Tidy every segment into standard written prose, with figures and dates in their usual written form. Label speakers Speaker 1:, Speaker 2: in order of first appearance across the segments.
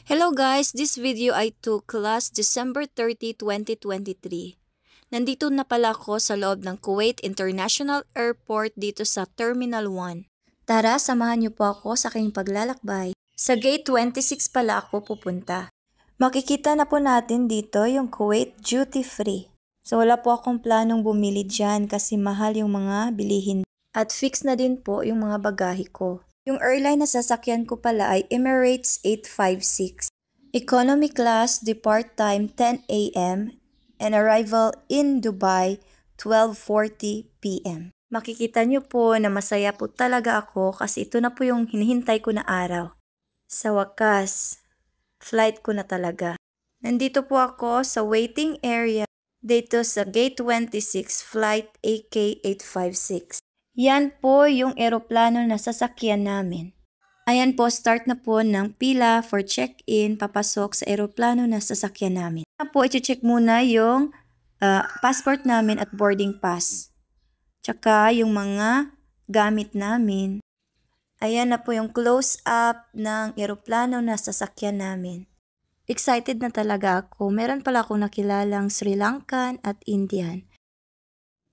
Speaker 1: Hello guys, this video I took last December 30, 2023. Nandito na pala ako sa loob ng Kuwait International Airport dito sa Terminal 1. Tara, samahan niyo po ako sa aking paglalakbay. Sa Gate 26 pala ako pupunta. Makikita na po natin dito yung Kuwait Duty Free. So wala po akong planong bumili dyan kasi mahal yung mga bilihin. At fix na din po yung mga bagahe ko. Yung airline na sasakyan ko pala ay Emirates 856. Economy class, depart time 10 a.m. and arrival in Dubai 12:40 p.m. Makikita nyo po na masaya po talaga ako kasi ito na po yung hinihintay ko na araw. Sa wakas, flight ko na talaga. Nandito po ako sa waiting area dito sa Gate 26 Flight AK856. Yan po yung eroplano na sasakyan namin. Ayan po, start na po ng pila for check-in, papasok sa eroplano na sasakyan namin. Ayan po, i-check muna yung passport namin at boarding pass. Tsaka yung mga gamit namin. Ayan na po yung close-up ng eroplano na sasakyan namin. Excited na talaga ako. Meron pala akong nakilalang Sri Lankan at Indian.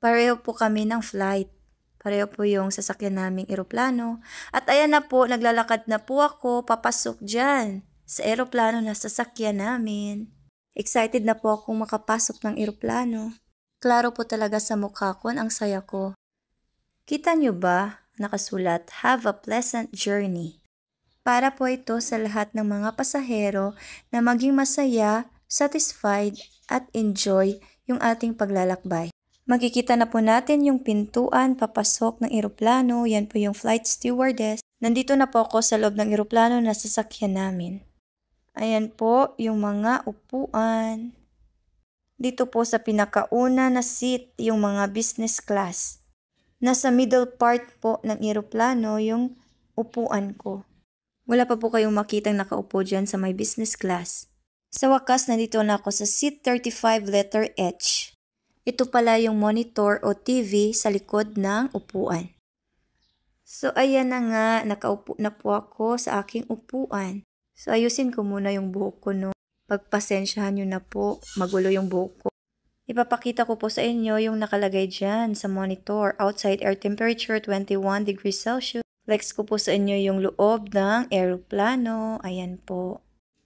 Speaker 1: Pareho po kami ng flight. Pareho po yung sasakyan naming eroplano. At ayan na po, naglalakad na po ako papasok dyan sa eroplano na sasakyan namin. Excited na po akong makapasok ng eroplano. Klaro po talaga sa mukha ko ang saya ko. Kita nyo ba? Nakasulat, have a pleasant journey. Para po ito sa lahat ng mga pasahero na maging masaya, satisfied at enjoy yung ating paglalakbay. Makikita na po natin yung pintuan papasok ng eroplano. Yan po yung flight stewardess. Nandito na po ako sa loob ng eroplano na sasakyan namin. Ayan po yung mga upuan. Dito po sa pinakauna na seat yung mga business class. Nasa middle part po ng eroplano yung upuan ko. Wala pa po kayong makitang nakaupo dyan sa may business class. Sa wakas, nandito na ako sa seat 35 letter H. Ito pala yung monitor o TV sa likod ng upuan. So ayan na nga, nakaupo na po ako sa aking upuan. So ayusin ko muna yung buhok ko, no. Pagpasensyahan nyo na po, magulo yung buhok ko. Ipapakita ko po sa inyo yung nakalagay dyan sa monitor. Outside air temperature 21 degrees Celsius. Flex ko po sa inyo yung loob ng eroplano. Ayan po.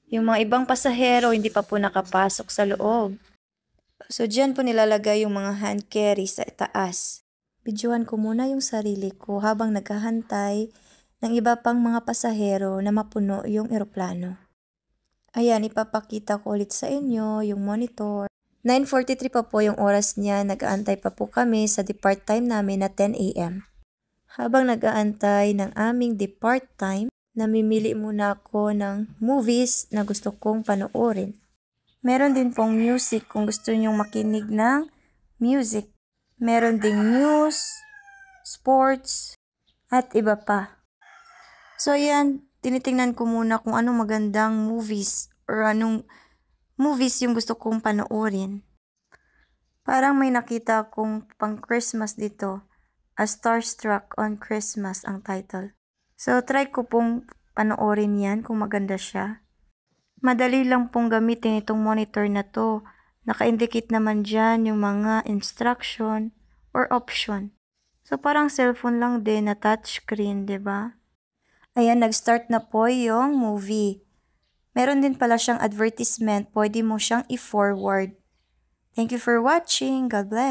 Speaker 1: Yung mga ibang pasahero hindi pa po nakapasok sa loob. So, dyan po nilalagay yung mga hand carry sa taas. Videohan ko muna yung sarili ko habang naghahantay ng iba pang mga pasahero na mapuno yung eroplano. Ayan, ipapakita ko ulit sa inyo yung monitor. 9:43 pa po yung oras niya, nag-aantay pa po kami sa depart time namin na 10 a.m. Habang nag-aantay ng aming depart time, namimili muna ako ng movies na gusto kong panoorin. Meron din pong music kung gusto nyong makinig ng music. Meron ding news, sports, at iba pa. So yan, tinitingnan ko muna kung anong magandang movies or anong movies yung gusto kong panoorin. Parang may nakita akong pang Christmas dito. A Starstruck on Christmas ang title. So try ko pong panoorin yan kung maganda siya. Madali lang pong gamitin itong monitor na to. Naka-indicate naman dyan yung mga instruction or option. So parang cellphone lang din na touchscreen, 'di ba? Ayan, nag-start na po yung movie. Meron din pala siyang advertisement. Pwede mo siyang i-forward. Thank you for watching. God bless.